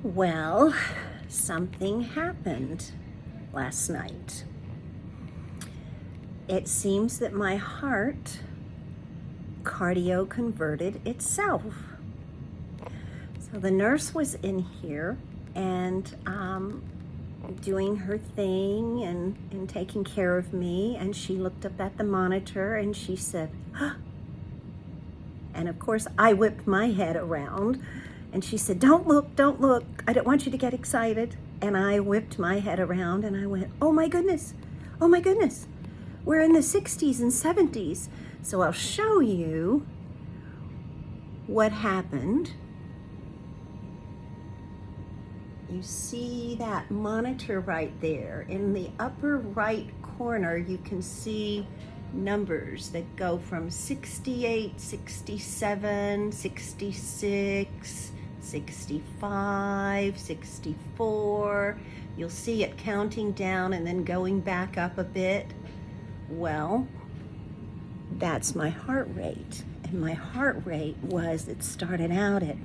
Well, something happened last night. It seems that my heart cardio converted itself. So the nurse was in here and doing her thing and taking care of me, and she looked up at the monitor and she said, "Huh." And of course I whipped my head around and she said, don't look, I don't want you to get excited." And I whipped my head around and I went, oh my goodness, we're in the 60s and 70s. So I'll show you what happened. You see that monitor right there. In the upper right corner, you can see numbers that go from 68, 67, 66, 65, 64. You'll see it counting down and then going back up a bit. Well, that's my heart rate. And my heart rate it started out at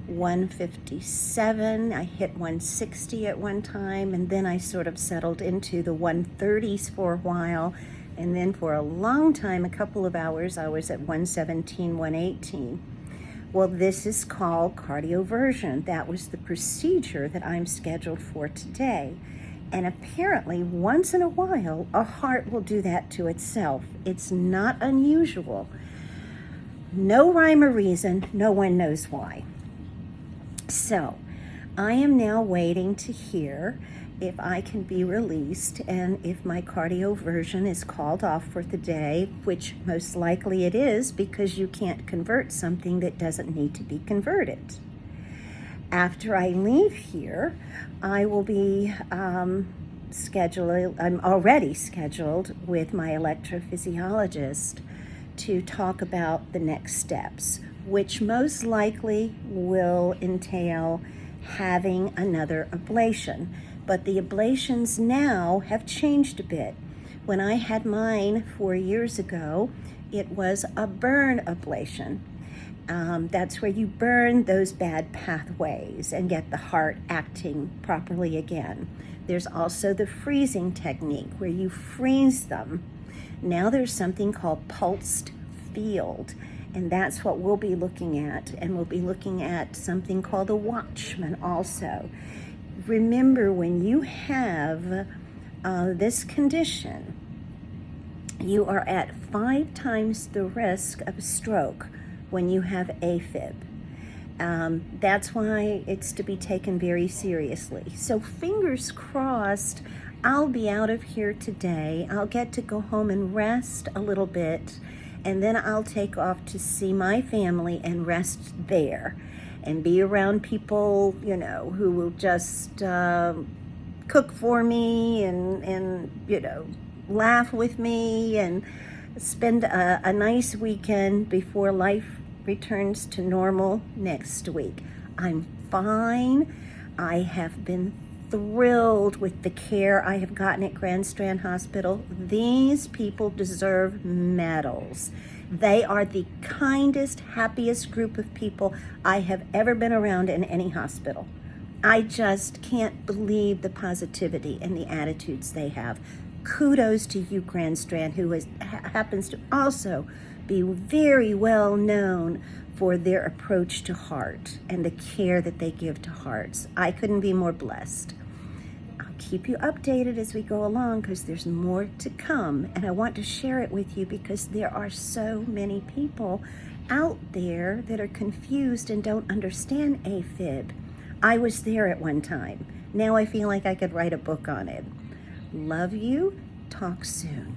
157. I hit 160 at one time, and then I sort of settled into the 130s for a while. And then for a long time, a couple of hours, I was at 117, 118. Well, this is called cardioversion. That was the procedure that I'm scheduled for today. And apparently, once in a while, a heart will do that to itself. It's not unusual. No rhyme or reason, no one knows why. So, I am now waiting to hear if I can be released and if my cardioversion is called off for the day, which most likely it is because you can't convert something that doesn't need to be converted. After I leave here, I will be I'm already scheduled with my electrophysiologist to talk about the next steps, which most likely will entail having another ablation. But the ablations now have changed a bit. When I had mine 4 years ago, it was a burn ablation. That's where you burn those bad pathways and get the heart acting properly again. There's also the freezing technique where you freeze them. Now there's something called pulsed field, and that's what we'll be looking at. And we'll be looking at something called a Watchman also. Remember, when you have this condition, you are at 5 times the risk of a stroke when you have aFib. That's why it's to be taken very seriously. So fingers crossed, I'll be out of here today. I'll get to go home and rest a little bit, and then I'll take off to see my family and rest there and be around people, who will just cook for me and laugh with me and spend a nice weekend before life returns to normal next week. I'm fine. I have been thrilled with the care I have gotten at Grand Strand Hospital. These people deserve medals. They are the kindest, happiest group of people I have ever been around in any hospital. I just can't believe the positivity and the attitudes they have. Kudos to you, Grand Strand, who happens to also be very well known for their approach to heart and the care that they give to hearts. I couldn't be more blessed. I'll keep you updated as we go along because there's more to come, and I want to share it with you because there are so many people out there that are confused and don't understand aFib. I was there at one time. Now I feel like I could write a book on it. Love you. Talk soon.